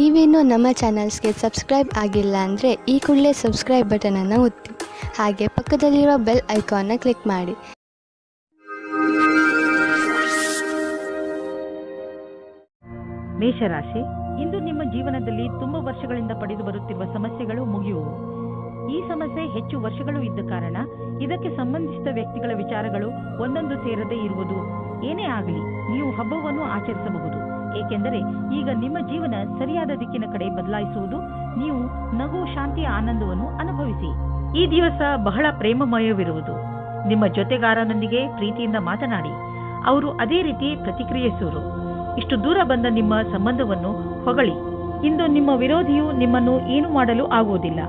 ನೀವೇನೂ ನಮ್ಮ ಚಾನಲ್ಸ್ಗೆ ಸಬ್ಸ್ಕ್ರೈಬ್ ಆಗಿಲ್ಲ ಅಂದರೆ ಈ ಕೂಡಲೇ ಸಬ್ಸ್ಕ್ರೈಬ್ ಬಟನನ್ನು ಒತ್ತಿ ಹಾಗೆ ಪಕ್ಕದಲ್ಲಿರುವ ಬೆಲ್ ಐಕಾನ್ನ ಕ್ಲಿಕ್ ಮಾಡಿ. ಮೇಷರಾಶಿ, ಇಂದು ನಿಮ್ಮ ಜೀವನದಲ್ಲಿ ತುಂಬಾ ವರ್ಷಗಳಿಂದ ಪಡೆದು ಬರುತ್ತಿರುವ ಸಮಸ್ಯೆಗಳು ಮುಗಿಯುವು. ಈ ಸಮಸ್ಯೆ ಹೆಚ್ಚು ವರ್ಷಗಳು ಇದ್ದ ಕಾರಣ ಇದಕ್ಕೆ ಸಂಬಂಧಿಸಿದ ವ್ಯಕ್ತಿಗಳ ವಿಚಾರಗಳು ಒಂದೊಂದು ಸೇರದೇ ಇರುವುದು. ಏನೇ ಆಗಲಿ, ನೀವು ಹಬ್ಬವನ್ನು ಆಚರಿಸಬಹುದು, ಏಕೆಂದರೆ ಈಗ ನಿಮ್ಮ ಜೀವನ ಸರಿಯಾದ ದಿಕ್ಕಿನ ಕಡೆ ಬದಲಾಯಿಸುವುದು. ನೀವು ನಗು, ಶಾಂತಿಯ ಆನಂದವನ್ನು ಅನುಭವಿಸಿ. ಈ ದಿವಸ ಬಹಳ ಪ್ರೇಮಮಯವಿರುವುದು. ನಿಮ್ಮ ಜೊತೆಗಾರನೊಂದಿಗೆ ಪ್ರೀತಿಯಿಂದ ಮಾತನಾಡಿ, ಅವರು ಅದೇ ರೀತಿ ಪ್ರತಿಕ್ರಿಯಿಸುವರು. ಇಷ್ಟು ದೂರ ಬಂದ ನಿಮ್ಮ ಸಂಬಂಧವನ್ನು ಹೊಗಳಿ. ಇಂದು ನಿಮ್ಮ ವಿರೋಧಿಯು ನಿಮ್ಮನ್ನು ಏನು ಮಾಡಲು ಆಗುವುದಿಲ್ಲ.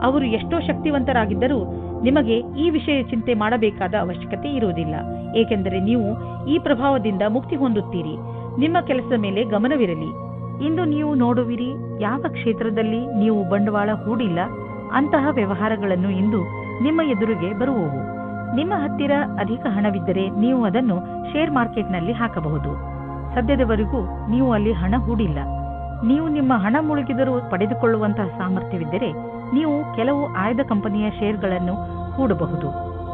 ಅವರು ಎಷ್ಟೋ ಶಕ್ತಿವಂತರಾಗಿದ್ದರೂ ನಿಮಗೆ ಈ ವಿಷಯ ಚಿಂತೆ ಮಾಡಬೇಕಾದ ಅವಶ್ಯಕತೆ ಇರುವುದಿಲ್ಲ, ಏಕೆಂದರೆ ನೀವು ಈ ಪ್ರಭಾವದಿಂದ ಮುಕ್ತಿ ಹೊಂದುತ್ತೀರಿ. ನಿಮ್ಮ ಕೆಲಸದ ಮೇಲೆ ಗಮನವಿರಲಿ. ಇಂದು ನೀವು ನೋಡುವಿರಿ, ಯಾವ ಕ್ಷೇತ್ರದಲ್ಲಿ ನೀವು ಬಂಡವಾಳ ಹೂಡಿಲ್ಲ ಅಂತಹ ವ್ಯವಹಾರಗಳನ್ನು ಇಂದು ನಿಮ್ಮ ಎದುರಿಗೆ ಬರುವವು. ನಿಮ್ಮ ಹತ್ತಿರ ಅಧಿಕ ಹಣವಿದ್ದರೆ ನೀವು ಅದನ್ನು ಶೇರ್ ಮಾರ್ಕೆಟ್ನಲ್ಲಿ ಹಾಕಬಹುದು. ಸದ್ಯದವರೆಗೂ ನೀವು ಅಲ್ಲಿ ಹಣ ಹೂಡಿಲ್ಲ. ನೀವು ನಿಮ್ಮ ಹಣ ಮುಳುಗಿದರೂ ಪಡೆದುಕೊಳ್ಳುವಂತಹ ಸಾಮರ್ಥ್ಯವಿದ್ದರೆ ನೀವು ಕೆಲವು ಆಯ್ದ ಕಂಪನಿಯ ಶೇರ್ಗಳನ್ನು ಹೂಡಬಹುದು.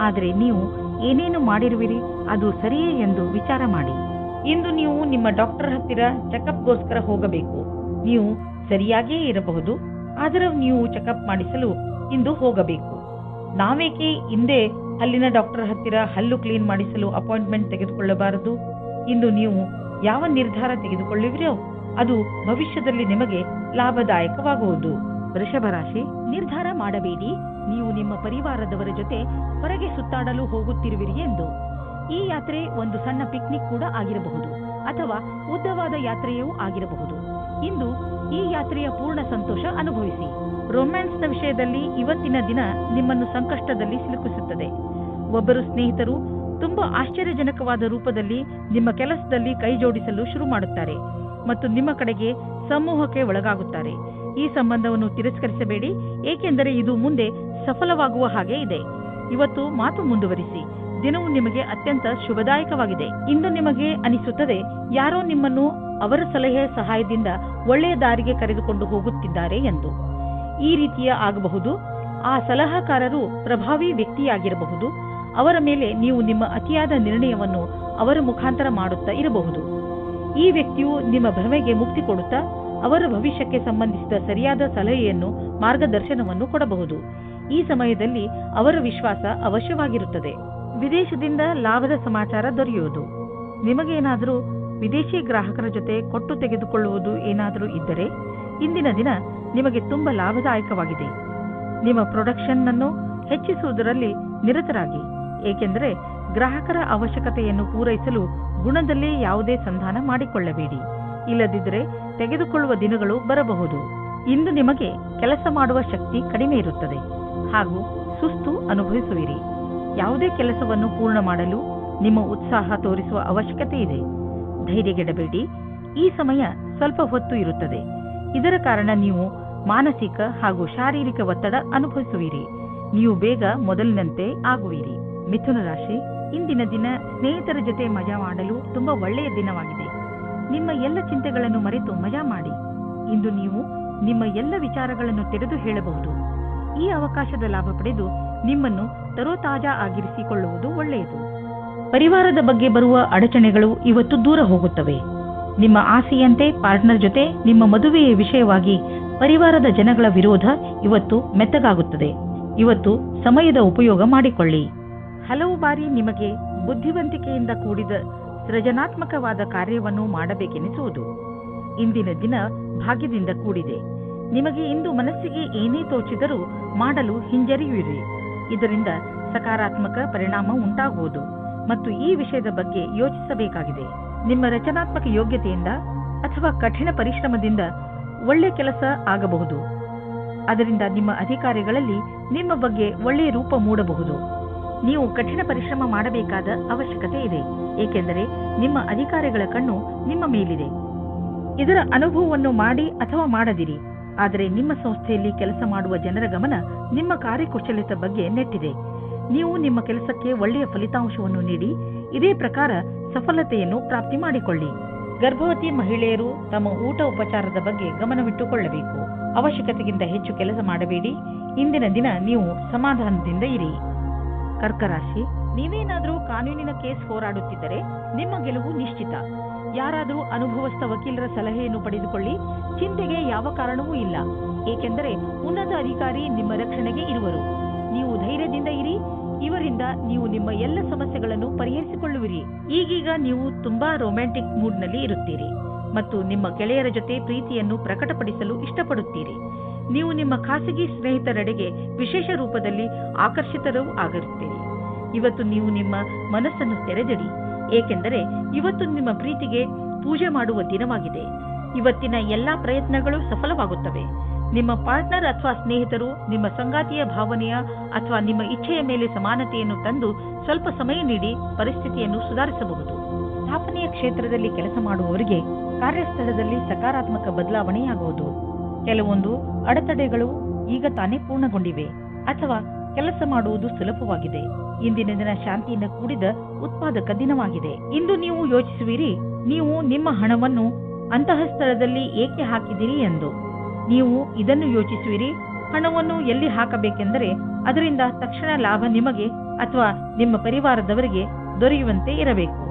ಆದರೆ ನೀವು ಏನೇನು ಮಾಡಿರುವಿರಿ ಅದು ಸರಿಯೇ ಎಂದು ವಿಚಾರ ಮಾಡಿ. ಇಂದು ನೀವು ನಿಮ್ಮ ಡಾಕ್ಟರ್ ಹತ್ತಿರ ಚೆಕಪ್ಗೋಸ್ಕರ ಹೋಗಬೇಕು. ನೀವು ಸರಿಯಾಗಿಯೇ ಇರಬಹುದು, ಆದರೂ ನೀವು ಚೆಕಪ್ ಮಾಡಿಸಲು ಇಂದು ಹೋಗಬೇಕು. ನಾವೇಕೆ ಹಿಂದೆ ಹಲ್ಲಿನ ಡಾಕ್ಟರ್ ಹತ್ತಿರ ಹಲ್ಲು ಕ್ಲೀನ್ ಮಾಡಿಸಲು ಅಪಾಯಿಂಟ್ಮೆಂಟ್ ತೆಗೆದುಕೊಳ್ಳಬಾರದು? ಇಂದು ನೀವು ಯಾವ ನಿರ್ಧಾರ ತೆಗೆದುಕೊಳ್ಳುವಿರೋ ಅದು ಭವಿಷ್ಯದಲ್ಲಿ ನಿಮಗೆ ಲಾಭದಾಯಕವಾಗುವುದು. ವೃಷಭ ರಾಶಿ, ನಿರ್ಧಾರ ಮಾಡಬೇಡಿ. ನೀವು ನಿಮ್ಮ ಪರಿವಾರದವರ ಜೊತೆ ಹೊರಗೆ ಸುತ್ತಾಡಲು ಹೋಗುತ್ತಿರುವಿರಿ ಎಂದು. ಈ ಯಾತ್ರೆ ಒಂದು ಸಣ್ಣ ಪಿಕ್ನಿಕ್ ಕೂಡ ಆಗಿರಬಹುದು, ಅಥವಾ ಉದ್ದವಾದ ಯಾತ್ರೆಯೂ ಆಗಿರಬಹುದು. ಇಂದು ಈ ಯಾತ್ರೆಯ ಪೂರ್ಣ ಸಂತೋಷ ಅನುಭವಿಸಿ. ರೊಮ್ಯಾನ್ಸ್ನ ವಿಷಯದಲ್ಲಿ ಇವತ್ತಿನ ದಿನ ನಿಮ್ಮನ್ನು ಸಂಕಷ್ಟದಲ್ಲಿ ಸಿಲುಕಿಸುತ್ತದೆ. ಒಬ್ಬರು ಸ್ನೇಹಿತರು ತುಂಬಾ ಆಶ್ಚರ್ಯಜನಕವಾದ ರೂಪದಲ್ಲಿ ನಿಮ್ಮ ಕೆಲಸದಲ್ಲಿ ಕೈ ಜೋಡಿಸಲು ಶುರು ಮಾಡುತ್ತಾರೆ ಮತ್ತು ನಿಮ್ಮ ಕಡೆಗೆ ಸಮೂಹಕ್ಕೆ ಒಳಗಾಗುತ್ತಾರೆ. ಈ ಸಂಬಂಧವನ್ನು ತಿರಸ್ಕರಿಸಬೇಡಿ, ಏಕೆಂದರೆ ಇದು ಮುಂದೆ ಸಫಲವಾಗುವ ಹಾಗೆ ಇದೆ. ಇವತ್ತು ಮಾತು ಮುಂದುವರಿಸಿ. ದಿನವು ನಿಮಗೆ ಅತ್ಯಂತ ಶುಭದಾಯಕವಾಗಿದೆ. ಇಂದು ನಿಮಗೆ ಅನಿಸುತ್ತದೆ ಯಾರೋ ನಿಮ್ಮನ್ನು ಅವರ ಸಲಹೆಯ ಸಹಾಯದಿಂದ ಒಳ್ಳೆಯ ದಾರಿಗೆ ಕರೆದುಕೊಂಡು ಹೋಗುತ್ತಿದ್ದಾರೆ ಎಂದು. ಈ ರೀತಿಯ ಆಗಬಹುದು. ಆ ಸಲಹಾಕಾರರು ಪ್ರಭಾವಿ ವ್ಯಕ್ತಿಯಾಗಿರಬಹುದು. ಅವರ ಮೇಲೆ ನೀವು ನಿಮ್ಮ ಅತಿಯಾದ ನಿರ್ಣಯವನ್ನು ಅವರ ಮುಖಾಂತರ ಮಾಡುತ್ತಾ ಇರಬಹುದು. ಈ ವ್ಯಕ್ತಿಯು ನಿಮ್ಮ ಭ್ರಮೆಗೆ ಮುಕ್ತಿ ಕೊಡುತ್ತಾ ಅವರ ಭವಿಷ್ಯಕ್ಕೆ ಸಂಬಂಧಿಸಿದ ಸರಿಯಾದ ಸಲಹೆಯನ್ನು, ಮಾರ್ಗದರ್ಶನವನ್ನು ಕೊಡಬಹುದು. ಈ ಸಮಯದಲ್ಲಿ ಅವರ ವಿಶ್ವಾಸ ಅವಶ್ಯವಾಗಿರುತ್ತದೆ. ವಿದೇಶದಿಂದ ಲಾಭದ ಸಮಾಚಾರ ದೊರೆಯುವುದು. ನಿಮಗೇನಾದರೂ ವಿದೇಶಿ ಗ್ರಾಹಕರ ಜೊತೆ ಕೊಟ್ಟು ತೆಗೆದುಕೊಳ್ಳುವುದು ಏನಾದರೂ ಇದ್ದರೆ ಇಂದಿನ ದಿನ ನಿಮಗೆ ತುಂಬಾ ಲಾಭದಾಯಕವಾಗಿದೆ. ನಿಮ್ಮ ಪ್ರೊಡಕ್ಷನ್ ಅನ್ನು ಹೆಚ್ಚಿಸುವುದರಲ್ಲಿ ನಿರತರಾಗಿ, ಏಕೆಂದರೆ ಗ್ರಾಹಕರ ಅವಶ್ಯಕತೆಯನ್ನು ಪೂರೈಸಲು ಗುಣದಲ್ಲಿ ಯಾವುದೇ ಸಂಧಾನ ಮಾಡಿಕೊಳ್ಳಬೇಡಿ. ಇಲ್ಲದಿದ್ದರೆ ತೆಗೆದುಕೊಳ್ಳುವ ದಿನಗಳು ಬರಬಹುದು. ಇಂದು ನಿಮಗೆ ಕೆಲಸ ಮಾಡುವ ಶಕ್ತಿ ಕಡಿಮೆ ಇರುತ್ತದೆ ಹಾಗೂ ಸುಸ್ತು ಅನುಭವಿಸುವಿರಿ. ಯಾವುದೇ ಕೆಲಸವನ್ನು ಪೂರ್ಣ ಮಾಡಲು ನಿಮ್ಮ ಉತ್ಸಾಹ ತೋರಿಸುವ ಅವಶ್ಯಕತೆ ಇದೆ. ಧೈರ್ಯಗೆಡಬೇಡಿ. ಈ ಸಮಯ ಸ್ವಲ್ಪ ಹೊತ್ತು ಇರುತ್ತದೆ. ಇದರ ಕಾರಣ ನೀವು ಮಾನಸಿಕ ಹಾಗೂ ಶಾರೀರಿಕ ಒತ್ತಡ ಅನುಭವಿಸುವಿರಿ. ನೀವು ಬೇಗ ಮೊದಲಿನಂತೆ ಆಗುವಿರಿ. ಮಿಥುನ ರಾಶಿ, ಇಂದಿನ ದಿನ ಸ್ನೇಹಿತರ ಜೊತೆ ಮಜಾ ಮಾಡಲು ತುಂಬಾ ಒಳ್ಳೆಯ ದಿನವಾಗಿದೆ. ನಿಮ್ಮ ಎಲ್ಲ ಚಿಂತೆಗಳನ್ನು ಮರೆತು ಮಜಾ ಮಾಡಿ. ಇಂದು ನೀವು ನಿಮ್ಮ ಎಲ್ಲ ವಿಚಾರಗಳನ್ನು ತೆರೆದು ಹೇಳಬಹುದು. ಈ ಅವಕಾಶದ ಲಾಭ ಪಡೆದು ನಿಮ್ಮನ್ನು ತರೋತಾಜಾ ಆಗಿರಿಸಿಕೊಳ್ಳುವುದು ಒಳ್ಳೆಯದು. ಪರಿವಾರದ ಬಗ್ಗೆ ಬರುವ ಅಡಚಣೆಗಳು ಇವತ್ತು ದೂರ ಹೋಗುತ್ತವೆ. ನಿಮ್ಮ ಆಸೆಯಂತೆ ಪಾರ್ಟ್ನರ್ ಜೊತೆ ನಿಮ್ಮ ಮದುವೆಯ ವಿಷಯವಾಗಿ ಪರಿವಾರದ ಜನಗಳ ವಿರೋಧ ಇವತ್ತು ಮೆತ್ತಗಾಗುತ್ತದೆ. ಇವತ್ತು ಸಮಯದ ಉಪಯೋಗ ಮಾಡಿಕೊಳ್ಳಿ. ಹಲವು ಬಾರಿ ನಿಮಗೆ ಬುದ್ಧಿವಂತಿಕೆಯಿಂದ ಕೂಡಿದ ಸೃಜನಾತ್ಮಕವಾದ ಕಾರ್ಯವನ್ನು ಮಾಡಬೇಕೆನಿಸುವುದು. ಇಂದಿನ ದಿನ ಭಾಗ್ಯದಿಂದ ಕೂಡಿದೆ. ನಿಮಗೆ ಇಂದು ಮನಸ್ಸಿಗೆ ಏನೇ ತೋಚಿದರೂ ಮಾಡಲು ಹಿಂಜರಿಯುವಿರಿ. ಇದರಿಂದ ಸಕಾರಾತ್ಮಕ ಪರಿಣಾಮ ಉಂಟಾಗುವುದು ಮತ್ತು ಈ ವಿಷಯದ ಬಗ್ಗೆ ಯೋಚಿಸಬೇಕಾಗಿದೆ. ನಿಮ್ಮ ರಚನಾತ್ಮಕ ಯೋಗ್ಯತೆಯಿಂದ ಅಥವಾ ಕಠಿಣ ಪರಿಶ್ರಮದಿಂದ ಒಳ್ಳೆಯ ಕೆಲಸ ಆಗಬಹುದು. ಅದರಿಂದ ನಿಮ್ಮ ಅಧಿಕಾರಿಗಳಲ್ಲಿ ನಿಮ್ಮ ಬಗ್ಗೆ ಒಳ್ಳೆಯ ರೂಪ ಮೂಡಬಹುದು. ನೀವು ಕಠಿಣ ಪರಿಶ್ರಮ ಮಾಡಬೇಕಾದ ಅವಶ್ಯಕತೆ ಇದೆ, ಏಕೆಂದರೆ ನಿಮ್ಮ ಅಧಿಕಾರಿಗಳ ಕಣ್ಣು ನಿಮ್ಮ ಮೇಲಿದೆ. ಇದರ ಅನುಭವವನ್ನು ಮಾಡಿ ಅಥವಾ ಮಾಡದಿರಿ, ಆದರೆ ನಿಮ್ಮ ಸಂಸ್ಥೆಯಲ್ಲಿ ಕೆಲಸ ಮಾಡುವ ಜನರ ಗಮನ ನಿಮ್ಮ ಕಾರ್ಯಕುಶಲತೆ ಬಗ್ಗೆ ನೆಟ್ಟಿದೆ. ನೀವು ನಿಮ್ಮ ಕೆಲಸಕ್ಕೆ ಒಳ್ಳೆಯ ಫಲಿತಾಂಶವನ್ನು ನೀಡಿ ಇದೇ ಪ್ರಕಾರ ಸಫಲತೆಯನ್ನು ಪ್ರಾಪ್ತಿ ಮಾಡಿಕೊಳ್ಳಿ. ಗರ್ಭವತಿ ಮಹಿಳೆಯರು ತಮ್ಮ ಊಟ ಉಪಚಾರದ ಬಗ್ಗೆ ಗಮನವಿಟ್ಟುಕೊಳ್ಳಬೇಕು. ಅವಶ್ಯಕತೆಗಿಂತ ಹೆಚ್ಚು ಕೆಲಸ ಮಾಡಬೇಡಿ. ಇಂದಿನ ದಿನ ನೀವು ಸಮಾಧಾನದಿಂದ ಇರಿ. ಕರ್ಕ ರಾಶಿ, ನೀವೇನಾದರೂ ಕಾನೂನಿನ ಕೇಸ್ ಹೋರಾಡುತ್ತಿದ್ದರೆ ನಿಮ್ಮ ಗೆಲುವು ನಿಶ್ಚಿತ. ಯಾರಾದರೂ ಅನುಭವಸ್ಥ ವಕೀಲರ ಸಲಹೆಯನ್ನು ಪಡೆದುಕೊಳ್ಳಿ. ಚಿಂತೆಗೆ ಯಾವ ಕಾರಣವೂ ಇಲ್ಲ, ಏಕೆಂದರೆ ಉನ್ನತ ಅಧಿಕಾರಿ ನಿಮ್ಮ ರಕ್ಷಣೆಗೆ ಇರುವರು. ನೀವು ಧೈರ್ಯದಿಂದ ಇರಿ. ಇವರಿಂದ ನೀವು ನಿಮ್ಮ ಎಲ್ಲ ಸಮಸ್ಯೆಗಳನ್ನು ಪರಿಹರಿಸಿಕೊಳ್ಳುವಿರಿ. ಈಗೀಗ ನೀವು ತುಂಬಾ ರೊಮ್ಯಾಂಟಿಕ್ ಮೂಡ್ನಲ್ಲಿ ಇರುತ್ತೀರಿ ಮತ್ತು ನಿಮ್ಮ ಗೆಳೆಯರ ಜೊತೆ ಪ್ರೀತಿಯನ್ನು ಪ್ರಕಟಪಡಿಸಲು ಇಷ್ಟಪಡುತ್ತೀರಿ. ನೀವು ನಿಮ್ಮ ಖಾಸಗಿ ಸ್ನೇಹಿತರೆಡೆಗೆ ವಿಶೇಷ ರೂಪದಲ್ಲಿ ಆಕರ್ಷಿತರೂ ಆಗಿರುತ್ತೀರಿ. ಇವತ್ತು ನೀವು ನಿಮ್ಮ ಮನಸ್ಸನ್ನು ತೆರೆದಿಡಿ, ಏಕೆಂದರೆ ಇವತ್ತು ನಿಮ್ಮ ಪ್ರೀತಿಗೆ ಪೂಜೆ ಮಾಡುವ ದಿನವಾಗಿದೆ. ಇವತ್ತಿನ ಎಲ್ಲಾ ಪ್ರಯತ್ನಗಳು ಸಫಲವಾಗುತ್ತವೆ. ನಿಮ್ಮ ಪಾರ್ಟ್ನರ್ ಅಥವಾ ಸ್ನೇಹಿತರು ನಿಮ್ಮ ಸಂಗಾತಿಯ ಭಾವನೆಯ ಅಥವಾ ನಿಮ್ಮ ಇಚ್ಛೆಯ ಮೇಲೆ ಸಮಾನತೆಯನ್ನು ತಂದು ಸ್ವಲ್ಪ ಸಮಯ ನೀಡಿ ಪರಿಸ್ಥಿತಿಯನ್ನು ಸುಧಾರಿಸಬಹುದು. ಸ್ಥಾಪನೆಯ ಕ್ಷೇತ್ರದಲ್ಲಿ ಕೆಲಸ ಮಾಡುವವರಿಗೆ ಕಾರ್ಯಸ್ಥಳದಲ್ಲಿ ಸಕಾರಾತ್ಮಕ ಬದಲಾವಣೆಯಾಗುವುದು. ಕೆಲವೊಂದು ಅಡೆತಡೆಗಳು ಈಗ ತಾನೇ ಪೂರ್ಣಗೊಂಡಿವೆ ಅಥವಾ ಕೆಲಸ ಮಾಡುವುದು ಸುಲಭವಾಗಿದೆ. ಇಂದಿನ ದಿನ ಶಾಂತಿಯಿಂದ ಕೂಡಿದ ಉತ್ಪಾದಕ ದಿನವಾಗಿದೆ. ಇಂದು ನೀವು ಯೋಚಿಸುವಿರಿ, ನೀವು ನಿಮ್ಮ ಹಣವನ್ನು ಅಂತಹ ಸ್ಥಳದಲ್ಲಿ ಏಕೆ ಹಾಕಿದಿರಿ ಎಂದು. ನೀವು ಇದನ್ನು ಯೋಚಿಸುವಿರಿ, ಹಣವನ್ನು ಎಲ್ಲಿ ಹಾಕಬೇಕೆಂದರೆ ಅದರಿಂದ ತಕ್ಷಣ ಲಾಭ ನಿಮಗೆ ಅಥವಾ ನಿಮ್ಮ ಪರಿವಾರದವರಿಗೆ ದೊರೆಯುವಂತೆ ಇರಬೇಕು.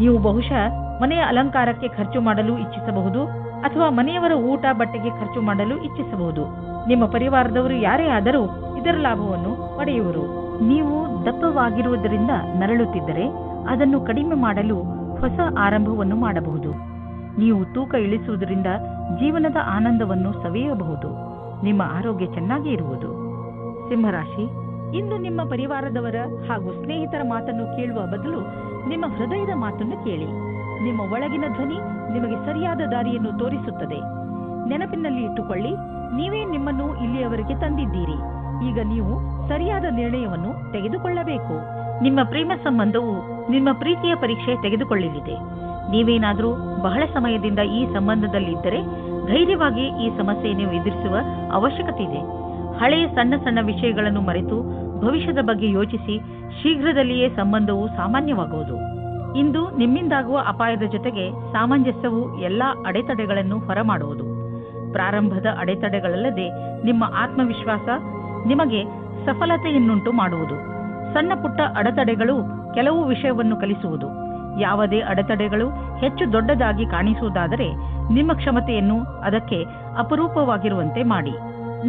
ನೀವು ಬಹುಶಃ ಮನೆಯ ಅಲಂಕಾರಕ್ಕೆ ಖರ್ಚು ಮಾಡಲು ಇಚ್ಛಿಸಬಹುದು ಅಥವಾ ಮನೆಯವರ ಊಟ ಬಟ್ಟೆಗೆ ಖರ್ಚು ಮಾಡಲು ಇಚ್ಛಿಸಬಹುದು. ನಿಮ್ಮ ಪರಿವಾರದವರು ಯಾರೇ ಆದರೂ ಇದರ ಲಾಭವನ್ನು ಪಡೆಯುವರು. ನೀವು ದಪ್ಪವಾಗಿರುವುದರಿಂದ ನರಳುತ್ತಿದ್ದರೆ ಅದನ್ನು ಕಡಿಮೆ ಮಾಡಲು ಹೊಸ ಆರಂಭವನ್ನು ಮಾಡಬಹುದು. ನೀವು ತೂಕ ಇಳಿಸುವುದರಿಂದ ಜೀವನದ ಆನಂದವನ್ನು ಸವಿಯಬಹುದು. ನಿಮ್ಮ ಆರೋಗ್ಯ ಚೆನ್ನಾಗಿ ಇರುವುದು. ಸಿಂಹರಾಶಿ, ಇಂದು ನಿಮ್ಮ ಪರಿವಾರದವರ ಹಾಗೂ ಸ್ನೇಹಿತರ ಮಾತನ್ನು ಕೇಳುವ ಬದಲು ನಿಮ್ಮ ಹೃದಯದ ಮಾತನ್ನು ಕೇಳಿ. ನಿಮ್ಮ ಒಳಗಿನ ಧ್ವನಿ ನಿಮಗೆ ಸರಿಯಾದ ದಾರಿಯನ್ನು ತೋರಿಸುತ್ತದೆ. ನೆನಪಿನಲ್ಲಿ ಇಟ್ಟುಕೊಳ್ಳಿ, ನೀವೇ ನಿಮ್ಮನ್ನು ಇಲ್ಲಿಯವರೆಗೆ ತಂದಿದ್ದೀರಿ. ಈಗ ನೀವು ಸರಿಯಾದ ನಿರ್ಣಯವನ್ನು ತೆಗೆದುಕೊಳ್ಳಬೇಕು. ನಿಮ್ಮ ಪ್ರೇಮ ಸಂಬಂಧವು ನಿಮ್ಮ ಪ್ರೀತಿಯ ಪರೀಕ್ಷೆ ತೆಗೆದುಕೊಳ್ಳಲಿದೆ. ನೀವೇನಾದರೂ ಬಹಳ ಸಮಯದಿಂದ ಈ ಸಂಬಂಧದಲ್ಲಿದ್ದರೆ ಧೈರ್ಯವಾಗಿ ಈ ಸಮಸ್ಯೆಯನ್ನು ಎದುರಿಸುವ ಅವಶ್ಯಕತೆ ಇದೆ. ಹಳೆಯ ಸಣ್ಣ ಸಣ್ಣ ವಿಷಯಗಳನ್ನು ಮರೆತು ಭವಿಷ್ಯದ ಬಗ್ಗೆ ಯೋಚಿಸಿ ಶೀಘ್ರದಲ್ಲಿಯೇ ಸಂಬಂಧವು ಸಾಮಾನ್ಯವಾಗುವುದು. ಇಂದು ನಿಮ್ಮಿಂದಾಗುವ ಅಪಾಯದ ಜೊತೆಗೆ ಸಾಮಂಜಸ್ಯವು ಎಲ್ಲಾ ಅಡೆತಡೆಗಳನ್ನು ಹೊರಮಾಡುವುದು. ಪ್ರಾರಂಭದ ಅಡೆತಡೆಗಳಲ್ಲದೆ ನಿಮ್ಮ ಆತ್ಮವಿಶ್ವಾಸ ನಿಮಗೆ ಸಫಲತೆಯನ್ನುಂಟು ಮಾಡುವುದು. ಸಣ್ಣ ಪುಟ್ಟ ಅಡೆತಡೆಗಳು ಕೆಲವು ವಿಷಯವನ್ನು ಕಲಿಸುವುದು. ಯಾವುದೇ ಅಡೆತಡೆಗಳು ಹೆಚ್ಚು ದೊಡ್ಡದಾಗಿ ಕಾಣಿಸುವುದಾದರೆ ನಿಮ್ಮ ಕ್ಷಮತೆಯನ್ನು ಅದಕ್ಕೆ ಅಪರೂಪವಾಗಿರುವಂತೆ ಮಾಡಿ.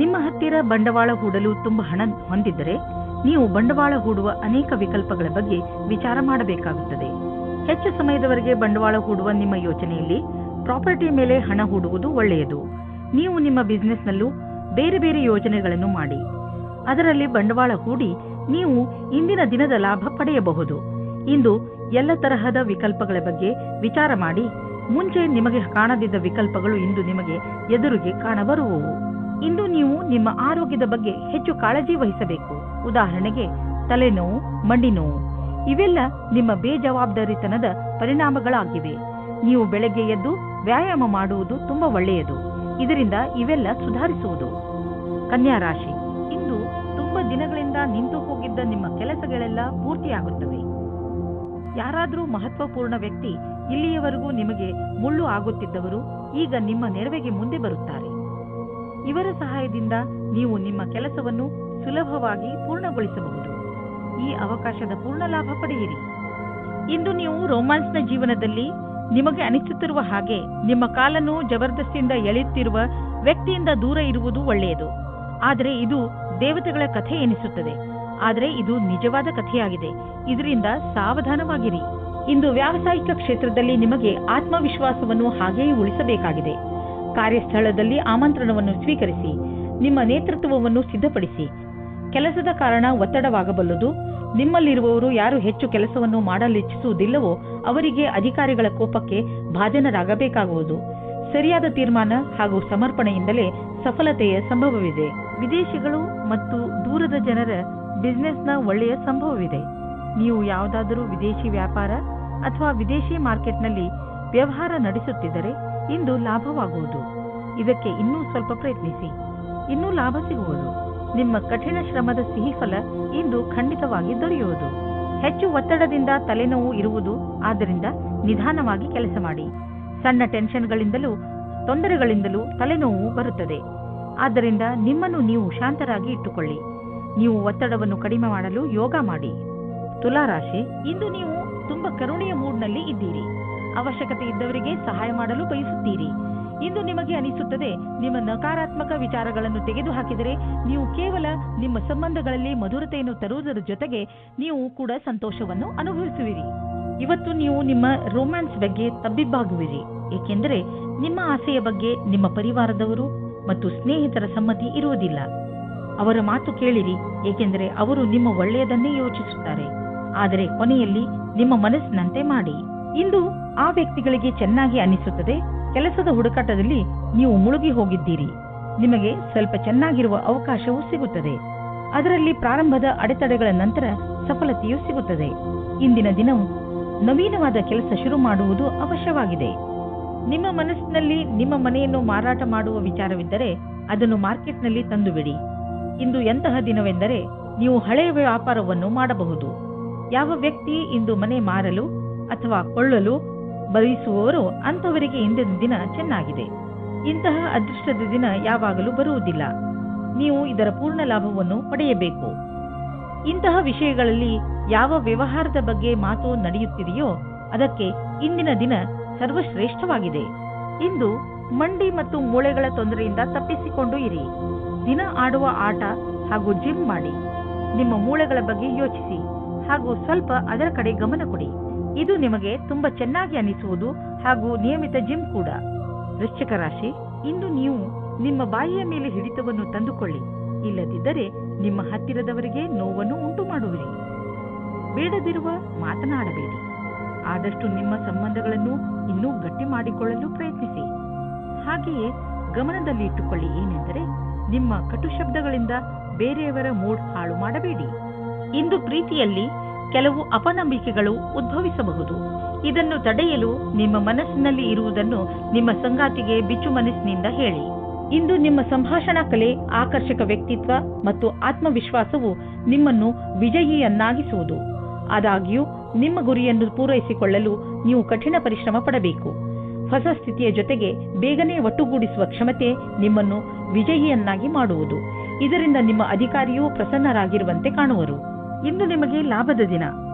ನಿಮ್ಮ ಹತ್ತಿರ ಬಂಡವಾಳ ಹೂಡಲು ತುಂಬ ಹಣ ಹೊಂದಿದ್ದರೆ ನೀವು ಬಂಡವಾಳ ಹೂಡುವ ಅನೇಕ ವಿಕಲ್ಪಗಳ ಬಗ್ಗೆ ವಿಚಾರ ಮಾಡಬೇಕಾಗುತ್ತದೆ. ಹೆಚ್ಚು ಸಮಯದವರೆಗೆ ಬಂಡವಾಳ ಹೂಡುವ ನಿಮ್ಮ ಯೋಚನೆಯಲ್ಲಿ ಪ್ರಾಪರ್ಟಿ ಮೇಲೆ ಹಣ ಹೂಡುವುದು ಒಳ್ಳೆಯದು. ನೀವು ನಿಮ್ಮ ಬಿಸಿನೆಸ್ನಲ್ಲೂ ಬೇರೆ ಬೇರೆ ಯೋಜನೆಗಳನ್ನು ಮಾಡಿ ಅದರಲ್ಲಿ ಬಂಡವಾಳ ಹೂಡಿ ನೀವು ಇಂದಿನ ದಿನದ ಲಾಭ ಪಡೆಯಬಹುದು. ಇಂದು ಎಲ್ಲ ತರಹದ ವಿಕಲ್ಪಗಳ ಬಗ್ಗೆ ವಿಚಾರ ಮಾಡಿ. ಮುಂಚೆ ನಿಮಗೆ ಕಾಣದಿದ್ದ ವಿಕಲ್ಪಗಳು ಇಂದು ನಿಮಗೆ ಎದುರಿಗೆ ಕಾಣಬರುವವು. ಇಂದು ನೀವು ನಿಮ್ಮ ಆರೋಗ್ಯದ ಬಗ್ಗೆ ಹೆಚ್ಚು ಕಾಳಜಿ ವಹಿಸಬೇಕು. ಉದಾಹರಣೆಗೆ ತಲೆನೋವು, ಮಂಡಿ ನೋವು ಇವೆಲ್ಲ ನಿಮ್ಮ ಬೇಜವಾಬ್ದಾರಿತನದ ಪರಿಣಾಮಗಳಾಗಿವೆ. ನೀವು ಬೆಳಗ್ಗೆ ಎದ್ದು ವ್ಯಾಯಾಮ ಮಾಡುವುದು ತುಂಬಾ ಒಳ್ಳೆಯದು. ಇದರಿಂದ ಇವೆಲ್ಲ ಸುಧಾರಿಸುವುದು. ಕನ್ಯಾ ರಾಶಿ, ಇಂದು ತುಂಬಾ ದಿನಗಳಿಂದ ನಿಂತು ಹೋಗಿದ್ದ ನಿಮ್ಮ ಕೆಲಸಗಳೆಲ್ಲ ಪೂರ್ತಿಯಾಗುತ್ತವೆ. ಯಾರಾದರೂ ಮಹತ್ವಪೂರ್ಣ ವ್ಯಕ್ತಿ ಇಲ್ಲಿಯವರೆಗೂ ನಿಮಗೆ ಮುಳ್ಳು ಆಗುತ್ತಿದ್ದವರು ಈಗ ನಿಮ್ಮ ನೆರವಿಗೆ ಮುಂದೆ ಬರುತ್ತಾರೆ. ಇವರ ಸಹಾಯದಿಂದ ನೀವು ನಿಮ್ಮ ಕೆಲಸವನ್ನು ಸುಲಭವಾಗಿ ಪೂರ್ಣಗೊಳಿಸಬಹುದು. ಈ ಅವಕಾಶದ ಪೂರ್ಣ ಲಾಭ ಪಡೆಯಿರಿ. ಇಂದು ನೀವು ರೊಮ್ಯಾನ್ಸ್ನ ಜೀವನದಲ್ಲಿ ನಿಮಗೆ ಅನಿಸುತ್ತಿರುವ ಹಾಗೆ ನಿಮ್ಮ ಕಾಲನ್ನು ಜಬರ್ದಸ್ತಿಯಿಂದ ಎಳೆಯುತ್ತಿರುವ ವ್ಯಕ್ತಿಯಿಂದ ದೂರ ಇರುವುದು ಒಳ್ಳೆಯದು. ಆದರೆ ಇದು ದೇವತೆಗಳ ಕಥೆ ಎನಿಸುತ್ತದೆ. ಆದರೆ ಇದು ನಿಜವಾದ ಕಥೆಯಾಗಿದೆ. ಇದರಿಂದ ಸಾವಧಾನವಾಗಿರಿ. ಇಂದು ವ್ಯಾವಸಾಯಿಕ ಕ್ಷೇತ್ರದಲ್ಲಿ ನಿಮಗೆ ಆತ್ಮವಿಶ್ವಾಸವನ್ನು ಹಾಗೆಯೇ ಉಳಿಸಬೇಕಾಗಿದೆ. ಕಾರ್ಯಸ್ಥಳದಲ್ಲಿ ಆಮಂತ್ರಣವನ್ನು ಸ್ವೀಕರಿಸಿ ನಿಮ್ಮ ನೇತೃತ್ವವನ್ನು ಸಿದ್ಧಪಡಿಸಿ. ಕೆಲಸದ ಕಾರಣ ಒತ್ತಡವಾಗಬಲ್ಲದು. ನಿಮ್ಮಲ್ಲಿರುವವರು ಯಾರು ಹೆಚ್ಚು ಕೆಲಸವನ್ನು ಮಾಡಲಿಚ್ಛಿಸುವುದಿಲ್ಲವೋ ಅವರಿಗೆ ಅಧಿಕಾರಿಗಳ ಕೋಪಕ್ಕೆ ಭಾಜನರಾಗಬೇಕಾಗುವುದು. ಸರಿಯಾದ ತೀರ್ಮಾನ ಹಾಗೂ ಸಮರ್ಪಣೆಯಿಂದಲೇ ಸಫಲತೆಯ ಸಂಭವವಿದೆ. ವಿದೇಶಿಗಳು ಮತ್ತು ದೂರದ ಜನರ ಬಿಸಿನೆಸ್ನ ಒಳ್ಳೆಯ ಸಂಭವವಿದೆ. ನೀವು ಯಾವುದಾದರೂ ವಿದೇಶಿ ವ್ಯಾಪಾರ ಅಥವಾ ವಿದೇಶಿ ಮಾರ್ಕೆಟ್ನಲ್ಲಿ ವ್ಯವಹಾರ ನಡೆಸುತ್ತಿದ್ದರೆ ಇಂದು ಲಾಭವಾಗುವುದು. ಇದಕ್ಕೆ ಇನ್ನೂ ಸ್ವಲ್ಪ ಪ್ರಯತ್ನಿಸಿ, ಇನ್ನೂ ಲಾಭ ಸಿಗುವುದು. ನಿಮ್ಮ ಕಠಿಣ ಶ್ರಮದ ಸಿಹಿ ಫಲ ಇಂದು ಖಂಡಿತವಾಗಿ ದೊರೆಯುವುದು. ಹೆಚ್ಚು ಒತ್ತಡದಿಂದ ತಲೆನೋವು ಇರುವುದು, ಆದ್ದರಿಂದ ನಿಧಾನವಾಗಿ ಕೆಲಸ ಮಾಡಿ. ಸಣ್ಣ ಟೆನ್ಷನ್ಗಳಿಂದಲೂ ತೊಂದರೆಗಳಿಂದಲೂ ತಲೆನೋವು ಬರುತ್ತದೆ. ಆದ್ದರಿಂದ ನಿಮ್ಮನ್ನು ನೀವು ಶಾಂತರಾಗಿ ಇಟ್ಟುಕೊಳ್ಳಿ. ನೀವು ಒತ್ತಡವನ್ನು ಕಡಿಮೆ ಮಾಡಲು ಯೋಗ ಮಾಡಿ. ತುಲಾರಾಶಿ, ಇಂದು ನೀವು ತುಂಬಾ ಕರುಣೆಯ ಮೂಡ್ನಲ್ಲಿ ಇದ್ದೀರಿ. ಅವಶ್ಯಕತೆ ಇದ್ದವರಿಗೆ ಸಹಾಯ ಮಾಡಲು ಬಯಸುತ್ತೀರಿ. ಇಂದು ನಿಮಗೆ ಅನಿಸುತ್ತದೆ, ನಿಮ್ಮ ನಕಾರಾತ್ಮಕ ವಿಚಾರಗಳನ್ನು ತೆಗೆದುಹಾಕಿದರೆ ನೀವು ಕೇವಲ ನಿಮ್ಮ ಸಂಬಂಧಗಳಲ್ಲಿ ಮಧುರತೆಯನ್ನು ತರುವುದರ ಜೊತೆಗೆ ನೀವು ಕೂಡ ಸಂತೋಷವನ್ನು ಅನುಭವಿಸುವಿರಿ. ಇವತ್ತು ನೀವು ನಿಮ್ಮ ರೊಮ್ಯಾನ್ಸ್ ಬಗ್ಗೆ ತಬ್ಬಿಬ್ಬಾಗುವಿರಿ, ಏಕೆಂದರೆ ನಿಮ್ಮ ಆಸೆಯ ಬಗ್ಗೆ ನಿಮ್ಮ ಪರಿವಾರದವರು ಮತ್ತು ಸ್ನೇಹಿತರ ಸಮ್ಮತಿ ಇರುವುದಿಲ್ಲ. ಅವರ ಮಾತು ಕೇಳಿರಿ, ಏಕೆಂದರೆ ಅವರು ನಿಮ್ಮ ಒಳ್ಳೆಯದನ್ನೇ ಯೋಚಿಸುತ್ತಾರೆ. ಆದರೆ ಕೊನೆಯಲ್ಲಿ ನಿಮ್ಮ ಮನಸ್ಸಿನಂತೆ ಮಾಡಿ. ಇಂದು ಆ ವ್ಯಕ್ತಿಗಳಿಗೆ ಚೆನ್ನಾಗಿ ಅನಿಸುತ್ತದೆ. ಕೆಲಸದ ಹುಡುಕಾಟದಲ್ಲಿ ನೀವು ಮುಳುಗಿ ಹೋಗಿದ್ದೀರಿ. ನಿಮಗೆ ಸ್ವಲ್ಪ ಚೆನ್ನಾಗಿರುವ ಅವಕಾಶವೂ ಸಿಗುತ್ತದೆ. ಅದರಲ್ಲಿ ಪ್ರಾರಂಭದ ಅಡೆತಡೆಗಳ ನಂತರ ಸಫಲತೆಯೂ ಸಿಗುತ್ತದೆ. ಇಂದಿನ ದಿನವು ನವೀನವಾದ ಕೆಲಸ ಶುರು ಮಾಡುವುದು ಅವಶ್ಯವಾಗಿದೆ. ನಿಮ್ಮ ಮನಸ್ಸಿನಲ್ಲಿ ನಿಮ್ಮ ಮನೆಯನ್ನು ಮಾರಾಟ ಮಾಡುವ ವಿಚಾರವಿದ್ದರೆ ಅದನ್ನು ಮಾರ್ಕೆಟ್ನಲ್ಲಿ ತಂದುಬಿಡಿ. ಇಂದು ಎಂತಹ ದಿನವೆಂದರೆ ನೀವು ಹಳೆಯ ವ್ಯಾಪಾರವನ್ನು ಮಾಡಬಹುದು. ಯಾವ ವ್ಯಕ್ತಿ ಇಂದು ಮನೆ ಮಾರಲು ಅಥವಾ ಕೊಳ್ಳಲು ಬಯಸುವವರು ಅಂಥವರಿಗೆ ಇಂದಿನ ದಿನ ಚೆನ್ನಾಗಿದೆ. ಇಂತಹ ಅದೃಷ್ಟದ ದಿನ ಯಾವಾಗಲೂ ಬರುವುದಿಲ್ಲ. ನೀವು ಇದರ ಪೂರ್ಣ ಲಾಭವನ್ನು ಪಡೆಯಬೇಕು. ಇಂತಹ ವಿಷಯಗಳಲ್ಲಿ ಯಾವ ವ್ಯವಹಾರದ ಬಗ್ಗೆ ಮಾತು ನಡೆಯುತ್ತಿದೆಯೋ ಅದಕ್ಕೆ ಇಂದಿನ ದಿನ ಸರ್ವಶ್ರೇಷ್ಠವಾಗಿದೆ. ಇಂದು ಮಂಡಿ ಮತ್ತು ಮೂಳೆಗಳ ತೊಂದರೆಯಿಂದ ತಪ್ಪಿಸಿಕೊಂಡು ಇರಿ. ದಿನ ಆಡುವ ಆಟ ಹಾಗೂ ಜಿಮ್ ಮಾಡಿ. ನಿಮ್ಮ ಮೂಳೆಗಳ ಬಗ್ಗೆ ಯೋಚಿಸಿ ಹಾಗೂ ಸ್ವಲ್ಪ ಅದರ ಕಡೆ ಗಮನ ಕೊಡಿ. ಇದು ನಿಮಗೆ ತುಂಬಾ ಚೆನ್ನಾಗಿ ಅನಿಸುವುದು ಹಾಗೂ ನಿಯಮಿತ ಜಿಮ್ ಕೂಡ. ವೃಶ್ಚಿಕ ರಾಶಿ, ಇಂದು ನೀವು ನಿಮ್ಮ ಬಾಯಿಯ ಮೇಲೆ ಹಿಡಿತವನ್ನು ತಂದುಕೊಳ್ಳಿ. ಇಲ್ಲದಿದ್ದರೆ ನಿಮ್ಮ ಹತ್ತಿರದವರಿಗೆ ನೋವನ್ನು ಉಂಟು ಮಾಡುವಿರಿ. ಬೇಡದಿರುವ ಮಾತನಾಡಬೇಡಿ. ಆದಷ್ಟು ನಿಮ್ಮ ಸಂಬಂಧಗಳನ್ನು ಇನ್ನೂ ಗಟ್ಟಿ ಮಾಡಿಕೊಳ್ಳಲು ಪ್ರಯತ್ನಿಸಿ. ಹಾಗೆಯೇ ಗಮನದಲ್ಲಿ ಇಟ್ಟುಕೊಳ್ಳಿ ಏನೆಂದರೆ ನಿಮ್ಮ ಕಟು ಶಬ್ದಗಳಿಂದ ಬೇರೆಯವರ ಮೂಡ್ ಹಾಳು ಮಾಡಬೇಡಿ. ಇಂದು ಪ್ರೀತಿಯಲ್ಲಿ ಕೆಲವು ಅಪನಂಬಿಕೆಗಳು ಉದ್ಭವಿಸಬಹುದು. ಇದನ್ನು ತಡೆಯಲು ನಿಮ್ಮ ಮನಸ್ಸಿನಲ್ಲಿ ಇರುವುದನ್ನು ನಿಮ್ಮ ಸಂಗಾತಿಗೆ ಬಿಚ್ಚು ಮನಸ್ಸಿನಿಂದ ಹೇಳಿ. ಇಂದು ನಿಮ್ಮ ಸಂಭಾಷಣಾ ಕಲೆ, ಆಕರ್ಷಕ ವ್ಯಕ್ತಿತ್ವ ಮತ್ತು ಆತ್ಮವಿಶ್ವಾಸವು ನಿಮ್ಮನ್ನು ವಿಜಯಿಯನ್ನಾಗಿಸುವುದು. ಆದಾಗ್ಯೂ ನಿಮ್ಮ ಗುರಿಯನ್ನು ಪೂರೈಸಿಕೊಳ್ಳಲು ನೀವು ಕಠಿಣ ಪರಿಶ್ರಮ ಪಡಬೇಕು. ಹೊಸ ಸ್ಥಿತಿಯ ಜೊತೆಗೆ ಬೇಗನೆ ಒಟ್ಟುಗೂಡಿಸುವ ಕ್ಷಮತೆ ನಿಮ್ಮನ್ನು ವಿಜಯಿಯನ್ನಾಗಿ ಮಾಡುವುದು. ಇದರಿಂದ ನಿಮ್ಮ ಅಧಿಕಾರಿಯೂ ಪ್ರಸನ್ನರಾಗಿರುವಂತೆ ಕಾಣುವರು. ಇಂದು ನಿಮಗೆ ಲಾಭದ ದಿನ.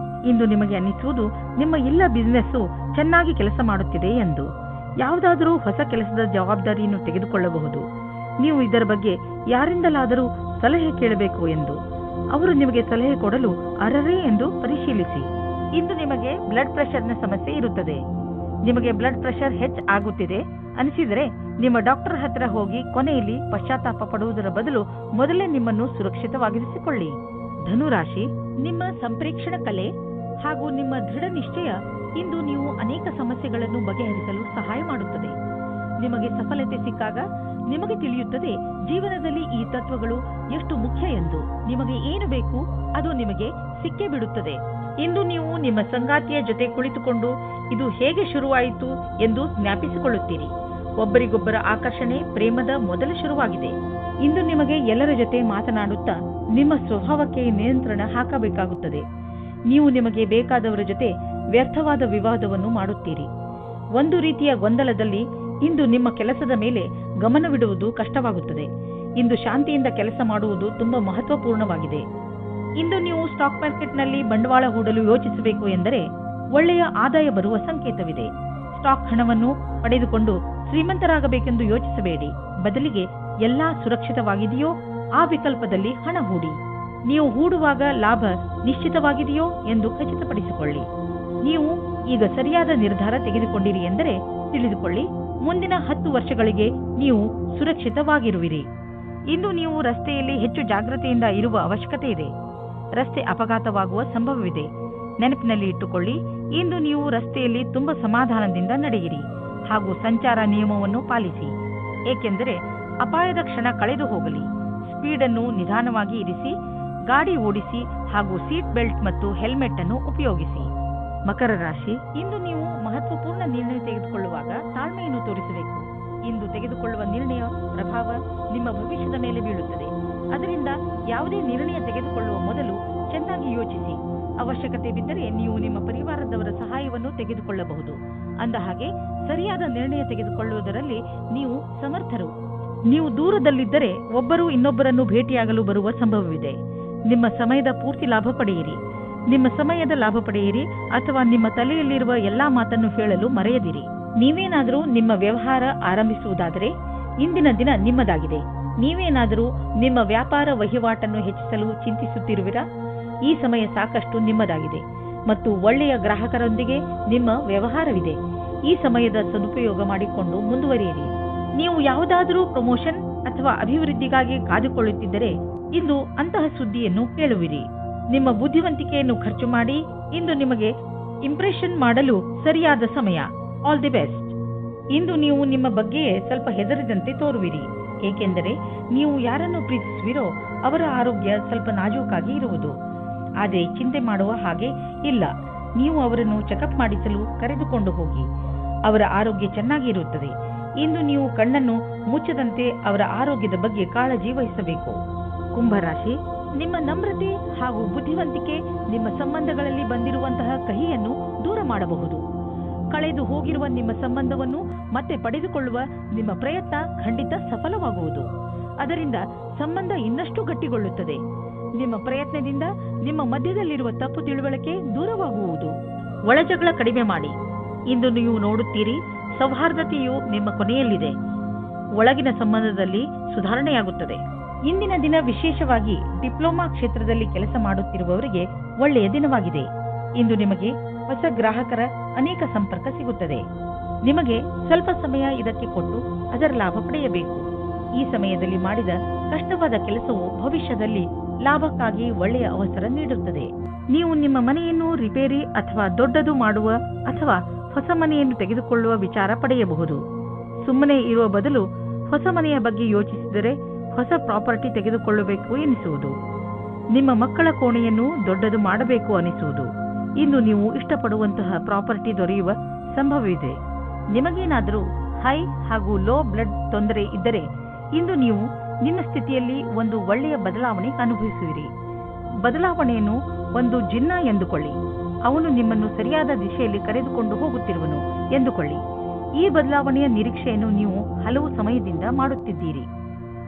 ಇಂದು ನಿಮಗೆ ಅನ್ನಿಸುವುದು ನಿಮ್ಮ ಎಲ್ಲ ಬಿಸಿನೆಸ್ಸು ಚೆನ್ನಾಗಿ ಕೆಲಸ ಮಾಡುತ್ತಿದೆ ಎಂದು. ಯಾವುದಾದರೂ ಹೊಸ ಕೆಲಸದ ಜವಾಬ್ದಾರಿಯನ್ನು ತೆಗೆದುಕೊಳ್ಳಬಹುದು. ನೀವು ಇದರ ಬಗ್ಗೆ ಯಾರಿಂದಲಾದರೂ ಸಲಹೆ ಕೇಳಬೇಕು ಎಂದು. ಅವರು ನಿಮಗೆ ಸಲಹೆ ಕೊಡಲು ಅರ್ಹರೇ ಎಂದು ಪರಿಶೀಲಿಸಿ. ಇಂದು ನಿಮಗೆ ಬ್ಲಡ್ ಪ್ರೆಷರ್ನ ಸಮಸ್ಯೆ ಇರುತ್ತದೆ. ನಿಮಗೆ ಬ್ಲಡ್ ಪ್ರೆಷರ್ ಆಗುತ್ತಿದೆ ಅನಿಸಿದರೆ ನಿಮ್ಮ ಡಾಕ್ಟರ್ ಹತ್ರ ಹೋಗಿ ಕೊನೆಯಲ್ಲಿ ಪಶ್ಚಾತ್ತಾಪ ಪಡುವುದರ ಬದಲು ಮೊದಲೇ ನಿಮ್ಮನ್ನು ಸುರಕ್ಷಿತವಾಗಿರಿಸಿಕೊಳ್ಳಿ. ಧನುರಾಶಿ, ನಿಮ್ಮ ಸಂಪ್ರೇಕ್ಷಣ ಕಲೆ ಹಾಗೂ ನಿಮ್ಮ ದೃಢ ನಿಶ್ಚಯ ಇಂದು ನೀವು ಅನೇಕ ಸಮಸ್ಯೆಗಳನ್ನು ಬಗೆಹರಿಸಲು ಸಹಾಯ ಮಾಡುತ್ತದೆ. ನಿಮಗೆ ಸಫಲತೆ ಸಿಕ್ಕಾಗ ನಿಮಗೆ ತಿಳಿಯುತ್ತದೆ ಜೀವನದಲ್ಲಿ ಈ ತತ್ವಗಳು ಎಷ್ಟು ಮುಖ್ಯ ಎಂದು. ನಿಮಗೆ ಏನು ಬೇಕು ಅದು ನಿಮಗೆ ಸಿಕ್ಕೇ ಬಿಡುತ್ತದೆ. ಇಂದು ನೀವು ನಿಮ್ಮ ಸಂಗಾತಿಯ ಜೊತೆ ಕುಳಿತುಕೊಂಡು ಇದು ಹೇಗೆ ಶುರುವಾಯಿತು ಎಂದು ಜ್ಞಾಪಿಸಿಕೊಳ್ಳುತ್ತೀರಿ. ಒಬ್ಬರಿಗೊಬ್ಬರ ಆಕರ್ಷಣೆ ಪ್ರೇಮದ ಮೊದಲ ಶುರುವಾಗಿದೆ. ಇಂದು ನಿಮಗೆ ಎಲ್ಲರ ಜೊತೆ ಮಾತನಾಡುತ್ತಾ ನಿಮ್ಮ ಸ್ವಭಾವಕ್ಕೆ ನಿಯಂತ್ರಣ ಹಾಕಬೇಕಾಗುತ್ತದೆ. ನೀವು ನಿಮಗೆ ಬೇಕಾದವರ ಜೊತೆ ವ್ಯರ್ಥವಾದ ವಿವಾದವನ್ನು ಮಾಡುತ್ತೀರಿ. ಒಂದು ರೀತಿಯ ಗೊಂದಲದಲ್ಲಿ ಇಂದು ನಿಮ್ಮ ಕೆಲಸದ ಮೇಲೆ ಗಮನವಿಡುವುದು ಕಷ್ಟವಾಗುತ್ತದೆ. ಇಂದು ಶಾಂತಿಯಿಂದ ಕೆಲಸ ಮಾಡುವುದು ತುಂಬಾ ಮಹತ್ವಪೂರ್ಣವಾಗಿದೆ. ಇಂದು ನೀವು ಸ್ಟಾಕ್ ಮಾರ್ಕೆಟ್ನಲ್ಲಿ ಬಂಡವಾಳ ಹೂಡಲು ಯೋಚಿಸಬೇಕು ಎಂದರೆ ಒಳ್ಳೆಯ ಆದಾಯ ಬರುವ ಸಂಕೇತವಿದೆ. ಸ್ಟಾಕ್ ಹಣವನ್ನು ಪಡೆದುಕೊಂಡು ಶ್ರೀಮಂತರಾಗಬೇಕೆಂದು ಯೋಚಿಸಬೇಡಿ. ಬದಲಿಗೆ ಎಲ್ಲಾ ಸುರಕ್ಷಿತವಾಗಿದೆಯೋ ಆ ವಿಕಲ್ಪದಲ್ಲಿ ಹಣ ಹೂಡಿ. ನೀವು ಹೂಡುವಾಗ ಲಾಭ ನಿಶ್ಚಿತವಾಗಿದೆಯೋ ಎಂದು ಖಚಿತಪಡಿಸಿಕೊಳ್ಳಿ. ನೀವು ಈಗ ಸರಿಯಾದ ನಿರ್ಧಾರ ತೆಗೆದುಕೊಂಡಿರಿ ಎಂದರೆ ತಿಳಿದುಕೊಳ್ಳಿ, ಮುಂದಿನ 10 ವರ್ಷಗಳಿಗೆ ನೀವು ಸುರಕ್ಷಿತವಾಗಿರುವಿರಿ. ಇಂದು ನೀವು ರಸ್ತೆಯಲ್ಲಿ ಹೆಚ್ಚು ಜಾಗೃತೆಯಿಂದ ಇರುವ ಅವಶ್ಯಕತೆ ಇದೆ. ರಸ್ತೆ ಅಪಘಾತವಾಗುವ ಸಂಭವವಿದೆ. ನೆನಪಿನಲ್ಲಿ ಇಟ್ಟುಕೊಳ್ಳಿ, ಇಂದು ನೀವು ರಸ್ತೆಯಲ್ಲಿ ತುಂಬಾ ಸಮಾಧಾನದಿಂದ ನಡೆಯಿರಿ ಹಾಗೂ ಸಂಚಾರ ನಿಯಮವನ್ನು ಪಾಲಿಸಿ. ಏಕೆಂದರೆ ಅಪಾಯದ ಕ್ಷಣ ಕಳೆದು ಹೋಗಲಿ. ಸ್ಪೀಡ್ ಅನ್ನು ನಿಧಾನವಾಗಿ ಇರಿಸಿ, ಗಾಡಿ ಓಡಿಸಿ ಹಾಗೂ ಸೀಟ್ ಬೆಲ್ಟ್ ಮತ್ತು ಹೆಲ್ಮೆಟ್ ಅನ್ನು ಉಪಯೋಗಿಸಿ. ಮಕರ ರಾಶಿ, ಇಂದು ನೀವು ಮಹತ್ವಪೂರ್ಣ ನಿರ್ಣಯ ತೆಗೆದುಕೊಳ್ಳುವಾಗ ತಾಳ್ಮೆಯನ್ನು ತೋರಿಸಬೇಕು. ಇಂದು ತೆಗೆದುಕೊಳ್ಳುವ ನಿರ್ಣಯ ಪ್ರಭಾವ ನಿಮ್ಮ ಭವಿಷ್ಯದ ಮೇಲೆ ಬೀಳುತ್ತದೆ. ಅದರಿಂದ ಯಾವುದೇ ನಿರ್ಣಯ ತೆಗೆದುಕೊಳ್ಳುವ ಮೊದಲು ಚೆನ್ನಾಗಿ ಯೋಚಿಸಿ ಅವಶ್ಯಕತೆ ಬಿದ್ದರೆ ನೀವು ನಿಮ್ಮ ಪರಿವಾರದವರ ಸಹಾಯವನ್ನು ತೆಗೆದುಕೊಳ್ಳಬಹುದು. ಅಂದ ಹಾಗೆ ಸರಿಯಾದ ನಿರ್ಣಯ ತೆಗೆದುಕೊಳ್ಳುವುದರಲ್ಲಿ ನೀವು ಸಮರ್ಥರು. ನೀವು ದೂರದಲ್ಲಿದ್ದರೆ ಒಬ್ಬರು ಇನ್ನೊಬ್ಬರನ್ನು ಭೇಟಿಯಾಗಲು ಬರುವ ಸಂಭವವಿದೆ. ನಿಮ್ಮ ಸಮಯದ ಪೂರ್ತಿ ಲಾಭ ಪಡೆಯಿರಿ. ನಿಮ್ಮ ಸಮಯದ ಲಾಭ ಪಡೆಯಿರಿ ಅಥವಾ ನಿಮ್ಮ ತಲೆಯಲ್ಲಿರುವ ಎಲ್ಲಾ ಮಾತನ್ನು ಹೇಳಲು ಮರೆಯದಿರಿ. ನೀವೇನಾದರೂ ನಿಮ್ಮ ವ್ಯವಹಾರ ಆರಂಭಿಸುವುದಾದರೆ ಇಂದಿನ ದಿನ ನಿಮ್ಮದಾಗಿದೆ. ನೀವೇನಾದರೂ ನಿಮ್ಮ ವ್ಯಾಪಾರ ವಹಿವಾಟನ್ನು ಹೆಚ್ಚಿಸಲು ಚಿಂತಿಸುತ್ತಿರುವಿರಾ? ಈ ಸಮಯ ಸಾಕಷ್ಟು ನಿಮ್ಮದಾಗಿದೆ ಮತ್ತು ಒಳ್ಳೆಯ ಗ್ರಾಹಕರೊಂದಿಗೆ ನಿಮ್ಮ ವ್ಯವಹಾರವಿದೆ. ಈ ಸಮಯದ ಸದುಪಯೋಗ ಮಾಡಿಕೊಂಡು ಮುಂದುವರಿಯಿರಿ. ನೀವು ಯಾವುದಾದರೂ ಪ್ರಮೋಷನ್ ಅಥವಾ ಅಭಿವೃದ್ಧಿಗಾಗಿ ಕಾದುಕೊಳ್ಳುತ್ತಿದ್ದರೆ ಇಂದು ಅಂತಹ ಸುದ್ದಿಯನ್ನು ಕೇಳುವಿರಿ. ನಿಮ್ಮ ಬುದ್ಧಿವಂತಿಕೆಯನ್ನು ಖರ್ಚು ಮಾಡಿ ಇಂದು ನಿಮಗೆ ಇಂಪ್ರೆಷನ್ ಮಾಡಲು ಸರಿಯಾದ ಸಮಯ. All the best. ಇಂದು ನೀವು ನಿಮ್ಮ ಬಗ್ಗೆಯೇ ಸ್ವಲ್ಪ ಹೆದರಿದಂತೆ ತೋರುವಿರಿ, ಏಕೆಂದರೆ ನೀವು ಯಾರನ್ನು ಪ್ರೀತಿಸುವಿರೋ ಅವರ ಆರೋಗ್ಯ ಸ್ವಲ್ಪ ನಾಜೂಕಾಗಿ ಇರುವುದು. ಆದರೆ ಚಿಂತೆ ಮಾಡುವ ಹಾಗೆ ಇಲ್ಲ. ನೀವು ಅವರನ್ನು ಚೆಕಪ್ ಮಾಡಿಸಲು ಕರೆದುಕೊಂಡು ಹೋಗಿ. ಅವರ ಆರೋಗ್ಯ ಚೆನ್ನಾಗಿ ಇರುತ್ತದೆ. ಇಂದು ನೀವು ಕಣ್ಣನ್ನು ಮುಚ್ಚದಂತೆ ಅವರ ಆರೋಗ್ಯದ ಬಗ್ಗೆ ಕಾಳಜಿ ವಹಿಸಬೇಕು. ಕುಂಭರಾಶಿ, ನಿಮ್ಮ ನಮ್ರತೆ ಹಾಗೂ ಬುದ್ಧಿವಂತಿಕೆ ನಿಮ್ಮ ಸಂಬಂಧಗಳಲ್ಲಿ ಬಂದಿರುವಂತಹ ಕಹಿಯನ್ನು ದೂರ ಮಾಡಬಹುದು. ಕಳೆದು ಹೋಗಿರುವ ನಿಮ್ಮ ಸಂಬಂಧವನ್ನು ಮತ್ತೆ ಪಡೆದುಕೊಳ್ಳುವ ನಿಮ್ಮ ಪ್ರಯತ್ನ ಖಂಡಿತ ಸಫಲವಾಗುವುದು. ಅದರಿಂದ ಸಂಬಂಧ ಇನ್ನಷ್ಟು ಗಟ್ಟಿಗೊಳ್ಳುತ್ತದೆ. ನಿಮ್ಮ ಪ್ರಯತ್ನದಿಂದ ನಿಮ್ಮ ಮಧ್ಯದಲ್ಲಿರುವ ತಪ್ಪು ತಿಳುವಳಿಕೆ ದೂರವಾಗುವುದು. ಒಳಜಗಳ ಕಡಿಮೆ ಮಾಡಿ. ಇಂದು ನೀವು ನೋಡುತ್ತೀರಿ, ಸೌಹಾರ್ದತೆಯು ನಿಮ್ಮ ಕೊನೆಯಲ್ಲಿದೆ. ಒಳಗಿನ ಸಂಬಂಧದಲ್ಲಿ ಸುಧಾರಣೆಯಾಗುತ್ತದೆ. ಇಂದಿನ ದಿನ ವಿಶೇಷವಾಗಿ ಡಿಪ್ಲೊಮಾ ಕ್ಷೇತ್ರದಲ್ಲಿ ಕೆಲಸ ಮಾಡುತ್ತಿರುವವರಿಗೆ ಒಳ್ಳೆಯ ದಿನವಾಗಿದೆ. ಇಂದು ನಿಮಗೆ ಹೊಸ ಗ್ರಾಹಕರ ಅನೇಕ ಸಂಪರ್ಕ ಸಿಗುತ್ತದೆ. ನಿಮಗೆ ಸ್ವಲ್ಪ ಸಮಯ ಇದಕ್ಕೆ ಕೊಟ್ಟು ಅದರ ಲಾಭ ಪಡೆಯಬೇಕು. ಈ ಸಮಯದಲ್ಲಿ ಮಾಡಿದ ಕಷ್ಟವಾದ ಕೆಲಸವು ಭವಿಷ್ಯದಲ್ಲಿ ಲಾಭಕ್ಕಾಗಿ ಒಳ್ಳೆಯ ಅವಸರ ನೀಡುತ್ತದೆ. ನೀವು ನಿಮ್ಮ ಮನೆಯನ್ನು ರಿಪೇರಿ ಅಥವಾ ದೊಡ್ಡದು ಮಾಡುವ ಅಥವಾ ಹೊಸ ಮನೆಯನ್ನು ತೆಗೆದುಕೊಳ್ಳುವ ವಿಚಾರ ಪಡೆಯಬಹುದು. ಸುಮ್ಮನೆ ಇರುವ ಬದಲು ಹೊಸ ಮನೆಯ ಬಗ್ಗೆ ಯೋಚಿಸಿದರೆ ಹೊಸ ಪ್ರಾಪರ್ಟಿ ತೆಗೆದುಕೊಳ್ಳಬೇಕು ಎನಿಸುವುದು. ನಿಮ್ಮ ಮಕ್ಕಳ ಕೋಣೆಯನ್ನು ದೊಡ್ಡದು ಮಾಡಬೇಕು ಅನಿಸುವುದು. ಇಂದು ನೀವು ಇಷ್ಟಪಡುವಂತಹ ಪ್ರಾಪರ್ಟಿ ದೊರೆಯುವ ಸಂಭವವಿದೆ. ನಿಮಗೇನಾದರೂ ಹೈ ಹಾಗೂ ಲೋ ಬ್ಲಡ್ ತೊಂದರೆ ಇದ್ದರೆ ಇಂದು ನೀವು ನಿಮ್ಮ ಸ್ಥಿತಿಯಲ್ಲಿ ಒಂದು ಒಳ್ಳೆಯ ಬದಲಾವಣೆ ಅನುಭವಿಸುವಿರಿ. ಬದಲಾವಣೆಯನ್ನು ಒಂದು ಜಿನ್ನ ಎಂದುಕೊಳ್ಳಿ. ಅವನು ನಿಮ್ಮನ್ನು ಸರಿಯಾದ ದಿಶೆಯಲ್ಲಿ ಕರೆದುಕೊಂಡು ಹೋಗುತ್ತಿರುವನು ಎಂದುಕೊಳ್ಳಿ. ಈ ಬದಲಾವಣೆಯ ನಿರೀಕ್ಷೆಯನ್ನು ನೀವು ಹಲವು ಸಮಯದಿಂದ ಮಾಡುತ್ತಿದ್ದೀರಿ.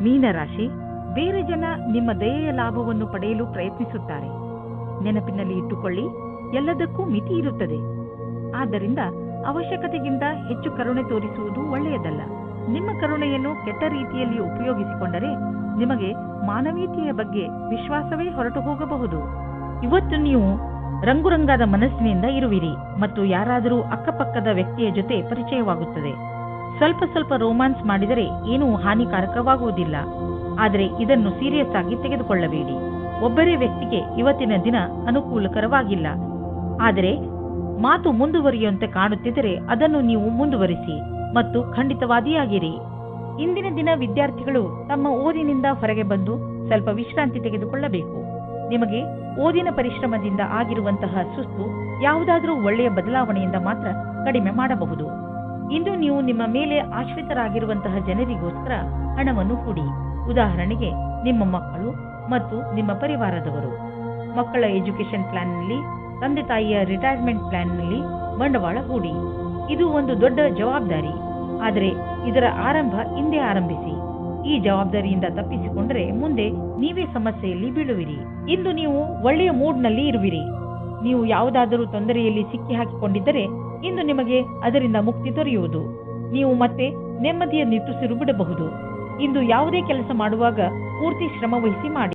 ಮೀನರಾಶಿ, ಬೇರೆ ಜನ ನಿಮ್ಮ ದಯೆಯ ಲಾಭವನ್ನು ಪಡೆಯಲು ಪ್ರಯತ್ನಿಸುತ್ತಾರೆ. ನೆನಪಿನಲ್ಲಿ ಇಟ್ಟುಕೊಳ್ಳಿ, ಎಲ್ಲದಕ್ಕೂ ಮಿತಿ ಇರುತ್ತದೆ. ಆದ್ದರಿಂದ ಅವಶ್ಯಕತೆಗಿಂತ ಹೆಚ್ಚು ಕರುಣೆ ತೋರಿಸುವುದು ಒಳ್ಳೆಯದಲ್ಲ. ನಿಮ್ಮ ಕರುಣೆಯನ್ನು ಕೆಟ್ಟ ರೀತಿಯಲ್ಲಿ ಉಪಯೋಗಿಸಿಕೊಂಡರೆ ನಿಮಗೆ ಮಾನವೀಯತೆಯ ಬಗ್ಗೆ ವಿಶ್ವಾಸವೇ ಹೊರಟು ಹೋಗಬಹುದು. ಇವತ್ತು ನೀವು ರಂಗುರಂಗಾದ ಮನಸ್ಸಿನಿಂದ ಇರುವಿರಿ ಮತ್ತು ಯಾರಾದರೂ ಅಕ್ಕಪಕ್ಕದ ವ್ಯಕ್ತಿಯ ಜೊತೆ ಪರಿಚಯವಾಗುತ್ತದೆ. ಸ್ವಲ್ಪ ಸ್ವಲ್ಪ ರೋಮಾನ್ಸ್ ಮಾಡಿದರೆ ಏನೂ ಹಾನಿಕಾರಕವಾಗುವುದಿಲ್ಲ. ಆದರೆ ಇದನ್ನು ಸೀರಿಯಸ್ ಆಗಿ ತೆಗೆದುಕೊಳ್ಳಬೇಡಿ. ಒಬ್ಬರೇ ವ್ಯಕ್ತಿಗೆ ಇವತ್ತಿನ ದಿನ ಅನುಕೂಲಕರವಾಗಿಲ್ಲ. ಆದರೆ ಮಾತು ಮುಂದುವರಿಯುವಂತೆ ಕಾಣುತ್ತಿದ್ದರೆ ಅದನ್ನು ನೀವು ಮುಂದುವರಿಸಿ ಮತ್ತು ಖಂಡಿತವಾದಿಯಾಗಿರಿ. ಇಂದಿನ ದಿನ ವಿದ್ಯಾರ್ಥಿಗಳು ತಮ್ಮ ಓದಿನಿಂದ ಹೊರಗೆ ಬಂದು ಸ್ವಲ್ಪ ವಿಶ್ರಾಂತಿ ತೆಗೆದುಕೊಳ್ಳಬೇಕು. ನಿಮಗೆ ಓದಿನ ಪರಿಶ್ರಮದಿಂದ ಆಗಿರುವಂತಹ ಸುಸ್ತು ಯಾವುದಾದರೂ ಒಳ್ಳೆಯ ಬದಲಾವಣೆಯಿಂದ ಮಾತ್ರ ಕಡಿಮೆ ಮಾಡಬಹುದು. ಇಂದು ನೀವು ನಿಮ್ಮ ಮೇಲೆ ಆಶ್ರಿತರಾಗಿರುವಂತಹ ಜನರಿಗೋಸ್ಕರ ಹಣವನ್ನು ಹೂಡಿ. ಉದಾಹರಣೆಗೆ ನಿಮ್ಮ ಮಕ್ಕಳು ಮತ್ತು ನಿಮ್ಮ ಪರಿವಾರದವರು. ಮಕ್ಕಳ ಎಜುಕೇಶನ್ ಪ್ಲಾನ್ನಲ್ಲಿ, ತಂದೆ ತಾಯಿಯ ರಿಟೈರ್ಮೆಂಟ್ ಪ್ಲಾನ್ನಲ್ಲಿ ಬಂಡವಾಳ ಹೂಡಿ. ಇದು ಒಂದು ದೊಡ್ಡ ಜವಾಬ್ದಾರಿ. ಆದರೆ ಇದರ ಆರಂಭ ಇಂದೇ ಆರಂಭಿಸಿ. ಈ ಜವಾಬ್ದಾರಿಯಿಂದ ತಪ್ಪಿಸಿಕೊಂಡರೆ ಮುಂದೆ ನೀವೇ ಸಮಸ್ಯೆಯಲ್ಲಿ ಬೀಳುವಿರಿ. ಇಂದು ನೀವು ಒಳ್ಳೆಯ ಮೂಡ್ನಲ್ಲಿ ಇರುವಿರಿ. ನೀವು ಯಾವುದಾದರೂ ತೊಂದರೆಯಲ್ಲಿ ಸಿಕ್ಕಿ ಹಾಕಿಕೊಂಡಿದ್ದರೆ ಇಂದು ನಿಮಗೆ ಅದರಿಂದ ಮುಕ್ತಿ ದೊರೆಯುವುದು. ನೀವು ಮತ್ತೆ ನೆಮ್ಮದಿಯ ನಿಟ್ಟುಸಿರು ಬಿಡಬಹುದು. ಇಂದು ಯಾವುದೇ ಕೆಲಸ ಮಾಡುವಾಗ ಪೂರ್ತಿ ಶ್ರಮ ವಹಿಸಿ ಮಾಡಿ.